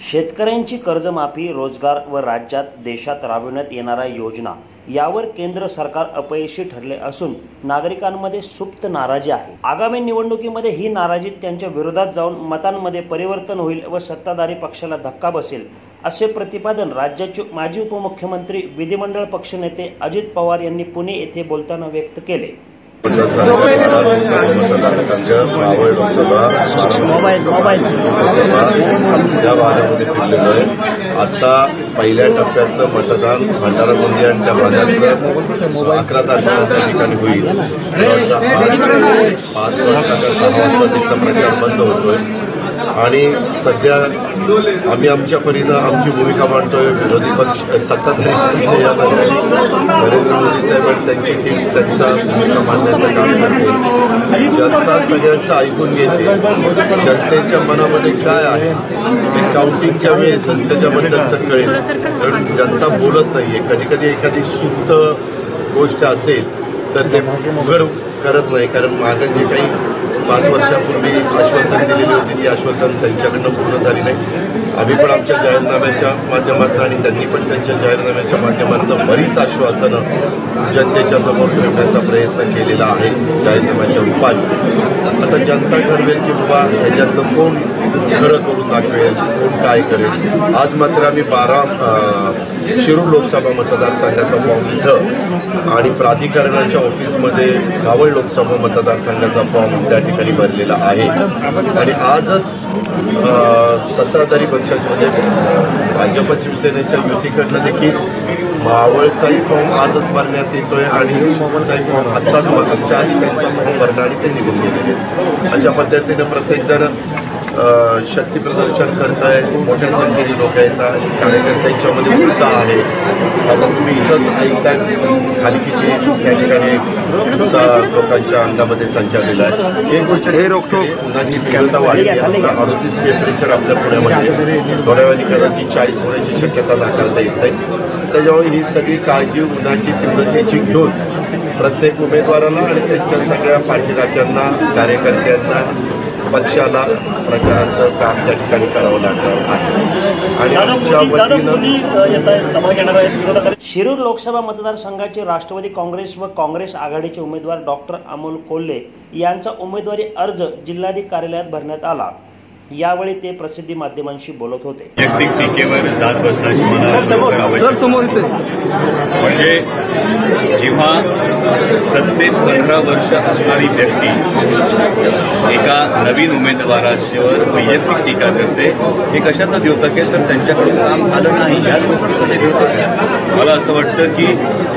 शेतकऱ्यांची कर्जमाफी, रोजगार व राज्यात देशात राबविण्यात येणाऱ्या योजना यावर केंद्र सरकार अपयशी ठरले असून नागरिकांमध्ये सुप्त नाराजी आहे। आगामी निवडणुकीमध्ये ही नाराजी त्यांच्या विरोधात जाऊन मतांमध्ये परिवर्तन होईल व सत्ताधारी पक्षाला धक्का बसेल, असे प्रतिपादन राज्याचे माजी उपमुख्यमंत्री विधिमंडळ पक्षनेते अजित पवार यांनी पुणे येथे बोलताना व्यक्त केले। या भागामध्ये फिरलेलो आहे। आता पहिल्या टप्प्याचं मतदान भंडारा गोंदिया आणि त्या भागातलं 11 तारखेला त्या ठिकाणी होईल। 5 वर्षाचा प्रचार बंद होतोय आणि सध्या आम्ही आमच्या परीनं आमची भूमिका मांडतोय। विरोधी पक्ष सत्ताधारी पक्ष यामध्ये नरेंद्र मोदी साहेब आणि त्यांची टीम त्यांचा भूमिका मांडण्याचं काम करते। जनता सगळ्यांचं ऐकून घेते। जनतेच्या मनामध्ये काय आहे ते काउंटिंगच्या वेळेस जनतेच्या बद्दल कळेल, कारण जनता बोलत नाहीये। कधी कधी एखादी सुप्त गोष्ट असेल तर ते उघड करत नाही, कारण मागे जे काही 5 वर्षापूर्वी आश्वासन दिलेली होती ती आश्वासन त्यांच्याकडनं पूर्ण झाली नाही। आम्ही पण आमच्या जाहीरनाम्याच्या माध्यमातून आणि त्यांनी पण त्यांच्या जाहीरनाम्याच्या माध्यमातून बरीच आश्वासनं जनतेच्या समोर ठेवण्याचा प्रयत्न केलेला आहे जाहीरनाम्याच्या रूपात। आता जनता ठरवेल की बाबा ह्याच्यातलं कोण खरं करून दाखवेल, कोण काय करेल। आज मात्र आम्ही 12 शिरूर लोकसभा मतदारसंघाचा फॉर्म इथं आणि प्राधिकरणाच्या ऑफिसमध्ये कावळ लोकसभा मतदारसंघाचा फॉर्म त्या ठिकाणी भरलेला आहे। आणि आजच सत्ताधारी पक्षामध्ये भाजप शिवसेनेच्या युतीकडनं देखील मावळचाही फॉर्म आजच भरण्यात येतोय आणि शिवचाही फॉर्म आत्ताच आमच्या आधी त्यांचा फॉर्म भरणं आणि ते निघून गेलेले। अशा पद्धतीनं प्रत्येकजण शक्ती प्रदर्शन करत आहे। मोठ्या संख्येने लोक येतात, कार्यकर्त्यांच्यामध्ये उत्साह आहे। आता तुम्ही इथंच ऐकताय खाली किती त्या ठिकाणी लोकांच्या अंगामध्ये संचारलेला आहे। एक गोष्ट हे रोखतो उन्हाची तीव्रता वाढली आहे। 38 टेम्परेचर आपल्या पुण्यामध्ये थोड्या वेळाने कदाचित 40 होण्याची शक्यता नाकारता येत नाही। त्याच्यामुळे ही सगळी काळजी उन्हाची तीव्रतेची घेऊन प्रत्येक उमेदवाराला आणि त्यांच्या सगळ्या पाठीराख्यांना, कार्यकर्त्यांना, पक्षाला प्रचाराचं काम त्या ठिकाणी करावं लागणार आहे। आणि आमच्या वतीनं शिरूर लोकसभा मतदारसंघाचे राष्ट्रवादी काँग्रेस व काँग्रेस आघाडीचे उमेदवार डॉक्टर अमोल कोल्हे यांचा उमेदवारी अर्ज जिल्हाधिकारी कार्यालयात भरण्यात आला। यावेळी ते प्रसिद्धी माध्यमांशी बोलत होते। वैयक्तिक टीकेवर जात बसण्याची म्हणजे जेव्हा सत्तेत 15 वर्ष असणारी व्यक्ती एका नवीन उमेदवारावर वैयक्तिक टीका करते, हे कशाचं द्योतक आहे तर त्यांच्याकडून काम झालं नाही याच गोष्टीचं ते द्योतक आहे। मला असं वाटतं की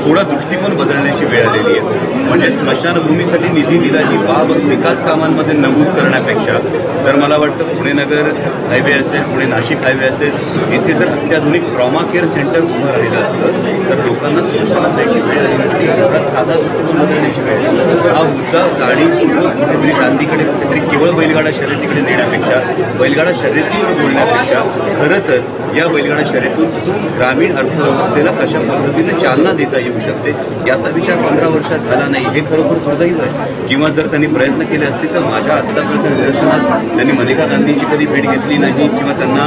थोडा दृष्टिकोन बदलण्याची वेळ आलेली आहे। म्हणजे स्मशानभूमीसाठी निधी दिला ही बाब विकास कामांमध्ये नमूद करण्यापेक्षा तर मला वाटतं पुणे नगर हायवे असेल, पुणे नाशिक हायवे असेल, इथे जर अत्याधुनिक ट्रॉमा केअर सेंटर उभं राहिलं असतं तर लोकांना स्मशानात जायची वेळ आली नसती। साधा दृष्टिकोन बदलण्याची वेळ। हा मुद्दा गाडी कुठेतरी क्रांतीकडे, कुठेतरी केवळ बैलगाडा शर्यतीकडे नेण्यापेक्षा, बैलगाडा शर्यतीवर बोलण्यापेक्षा खरं तर या बैलगाडा शर्यतीतून ग्रामीण अर्थव्यवस्थेला कशा पद्धतीने चालना देता येऊ शकते याचा विचार 15 वर्षात झाला नाही, हे खरोखर दुर्दैव आहे। किंवा जर त्यांनी प्रयत्न केले असते तर माझ्या आत्तापर्यंत निदर्शनात त्यांनी मेनका गांधींची कधी भेट घेतली नाही किंवा त्यांना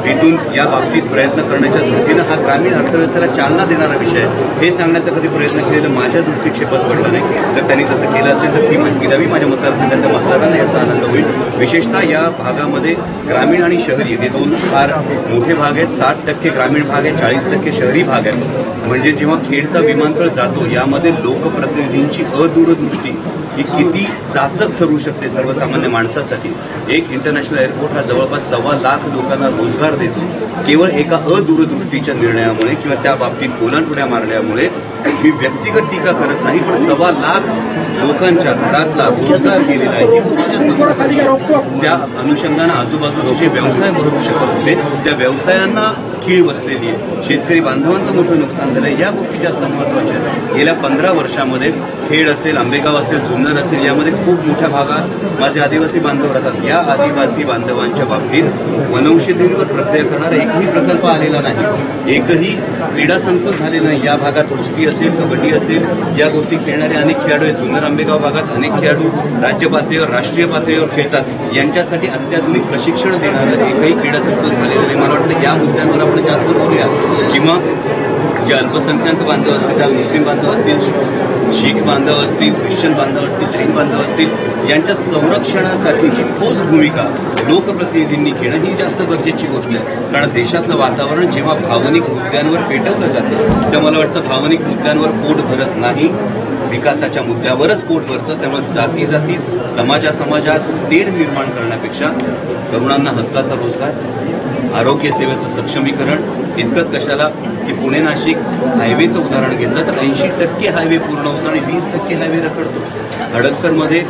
भेटून या बाबतीत प्रयत्न करण्याच्या दृष्टीनं हा ग्रामीण अर्थव्यवस्थेला चालना देणारा विषय हे सांगण्याचा कधी प्रयत्न केलेला माझ्या दृष्टिक्षेपात पडला नाही। जर त्यांनी तसं केलं असेल तर ती माहिती द्यावी, माझ्या मतदारसंघाच्या मतदारांना याचा आनंद होईल। विशेषतः या भागामध्ये ग्रामीण आणि शहरी हे दोन फार मोठे भाग आहेत। 60% ग्रामीण भाग आहे, 40% शहरी भाग आहे। म्हणजे जेव्हा खेडचा विमानतळ जातो यामध्ये लोकप्रतिनिधींची अदूरदृष्टी ही किती जाचक ठरू शकते सर्वसामान्य माणसासाठी। एक इंटरनॅशनल एअरपोर्ट हा जवळपास 1.25 लाख लोकांना रोजगार देतो, केवळ एका अदूरदृष्टीच्या निर्णयामुळे किंवा त्या बाबतीत कोलांटुड्या मारल्यामुळे। मी व्यक्तिगत टीका करत नाही, पण 1.25 लाख लोकांच्या घरातला रोजगार गेलेला आहे। त्या अनुषंगानं आजूबाजूला जे व्यवसाय भरू शकत होते त्या व्यवसायांना खीळ बसलेली आहे। शेतकरी बांधवांचं मोठं नुकसान झालंय। या गोष्टी जास्त महत्त्वाच्या आहेत। गेल्या 15 वर्षामध्ये खेड असेल, आंबेगाव असेल, जुन्नर असेल यामध्ये खूप मोठ्या भागात माझे आदिवासी बांधव राहतात। या आदिवासी बांधवांच्या बाबतीत वनौषधींवर प्रक्रिया करणारा एकही प्रकल्प आलेला नाही, एकही क्रीडा संकुल झाले नाही। या भागात कुस्ती असेल, कबड्डी असेल या गोष्टी खेळणारे अनेक खेळाडू आहेत। जुन्नर आंबेगाव भागात अनेक खेळाडू राज्य पातळीवर राष्ट्रीय पातळीवर खेळतात, यांच्यासाठी अत्याधुनिक प्रशिक्षण देणारं एकही क्रीडा संकुल झालेलं नाही. मला वाटतं या मुद्द्यांवर आपण जास्त बोलूया, किंवा जे अल्पसंख्याक बांधव असतील, त्या मुस्लिम बांधव असतील, शीख बांधव असतील, ख्रिश्चन बांधव असतील, जैन बांधव असतील, यांच्या संरक्षणासाठीची ठोस भूमिका लोकप्रतिनिधींनी घेणं ही जास्त गरजेची गोष्ट आहे. कारण देशातलं वातावरण जेव्हा भावनिक मुद्द्यांवर पेटवलं जातं, तेव्हा मला वाटतं भावनिक मुद्द्यांवर पोट भरत नाही, विकासाच्या मुद्द्यावरच पोट भरतं. त्यामुळे जाती समाजात तेढ निर्माण करण्यापेक्षा तरुणांना हक्काचा रोजगार, आरोग्य सेवेचं सक्षमीकरण, इतकंच कशाला की पुणे नाशिक हायवेचं उदाहरण घेतलं तर 80% हायवे पूर्ण होतो आणि 20% हायवे रखडतो. हडपसरमध्ये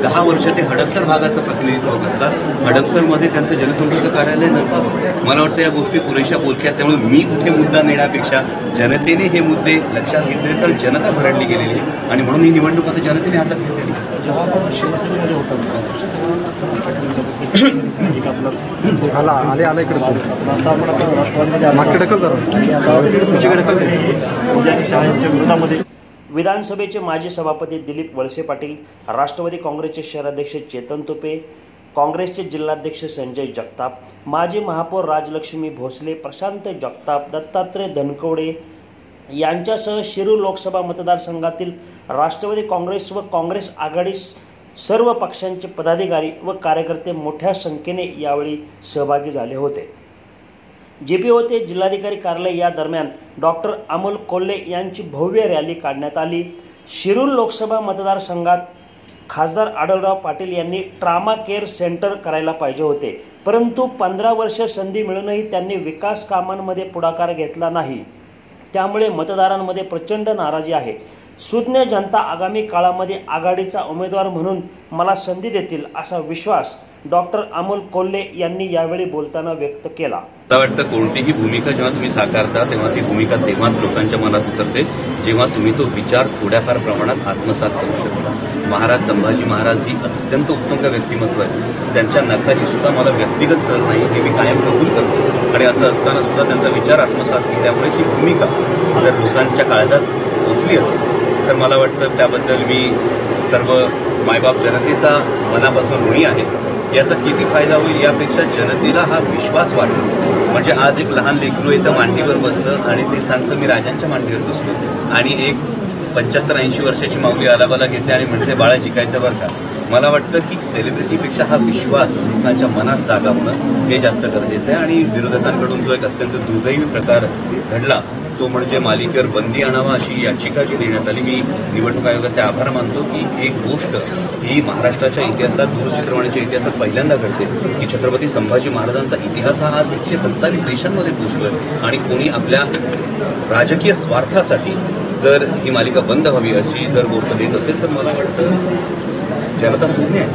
10 वर्ष ते हडपसर भागाचं प्रतिनिधित्व करतात. हडपसरमध्ये त्यांचं जनसंपर्क कार्यालय नसावं. मला वाटतं या गोष्टी पुरेशा बोलक्यात. त्यामुळे मी कुठे मुद्दा नेण्यापेक्षा जनतेने हे मुद्दे लक्षात घेतले तर जनता भरडली गेलेली आहे आणि म्हणून ही निवडणूक आता जनतेने हातात घेतलेली. विधानसभेचे माजी सभापती दिलीप वळसे पाटील, राष्ट्रवादी काँग्रेसचे शहराध्यक्ष चेतन तुपे, काँग्रेसचे जिल्हाध्यक्ष संजय जगताप, माजी महापौर राजलक्ष्मी भोसले, प्रशांत जगताप, दत्तात्रय धनकवडे यांच्यासह शिरूर लोकसभा मतदारसंघातील राष्ट्रवादी काँग्रेस व काँग्रेस आघाडी सर्व पक्षांचे पदाधिकारी व कार्यकर्ते मोठ्या संख्येने यावेळी सहभागी झाले होते. JPO ते जिल्हाधिकारी कार्यालय या दरम्यान डॉक्टर अमोल कोल्हे यांची भव्य रॅली काढण्यात आली. शिरूर लोकसभा मतदारसंघात खासदार आढळराव पाटील यांनी ट्रामा केअर सेंटर करायला पाहिजे होते, परंतु 15 वर्ष संधी मिळूनही त्यांनी विकास कामांमध्ये पुढाकार घेतला नाही. त्यामुळे मतदारांमध्ये प्रचंड नाराजी आहे. सुज्ञ जनता आगामी काळामध्ये आघाडीचा उमेदवार म्हणून मला संधी देतील असा विश्वास डॉक्टर अमोल कोल्हे यांनी यावेळी बोलताना व्यक्त केला. मला वाटतं कोणतीही भूमिका जेव्हा तुम्ही साकारता तेव्हा ती भूमिका तेव्हाच लोकांच्या मनात उतरते जेव्हा तुम्ही तो विचार थोड्याफार प्रमाणात आत्मसात करू शकता. महाराज संभाजी महाराज ही अत्यंत उत्तुंग व्यक्तिमत्व आहे. त्यांच्या नखाची सुद्धा मला व्यक्तिगत सहज नाही हे मी कायम कबूल करतो आणि असं असताना सुद्धा त्यांचा विचार आत्मसात केल्यामुळे ती भूमिका जर लोकांच्या काळजात पोचली असेल तर मला वाटतं त्याबद्दल मी सर्व मायबाप जनतेचा मनापासून ऋणी आहे. याचा किती फायदा होईल यापेक्षा जनतेला हा विश्वास वाटतो. म्हणजे आज एक लहान लेकरू इथं मांडीवर बसलं आणि ते सांगतं मी राजांच्या मांडीवर बसलो आणि एक 75-80 वर्षाची माऊली आलाबाला घेते आणि म्हणते बाळा जिंकायचं बरं का. मला वाटतं की सेलिब्रिटीपेक्षा हा विश्वास लोकांच्या मनात जागा होणं हे जास्त गरजेचं आहे. आणि विरोधकांकडून जो एक अत्यंत दुर्दैवी प्रकार घडला तो म्हणजे मालिकेवर बंदी आणावा अशी याचिका जी देण्यात आली. मी निवडणूक आयोगाचे आभार मानतो की एक गोष्ट ही महाराष्ट्राच्या इतिहासात, दूरचित्रवाणीच्या इतिहासात पहिल्यांदा घडते की छत्रपती संभाजी महाराजांचा इतिहास हा आज 127 देशांमध्ये पोहोचतोय आणि कोणी आपल्या राजकीय स्वार्थासाठी जर ही मालिका बंद व्हावी अशी जर गोष्ट देत असेल तर मला वाटतं जनता सुज्ञ आहे.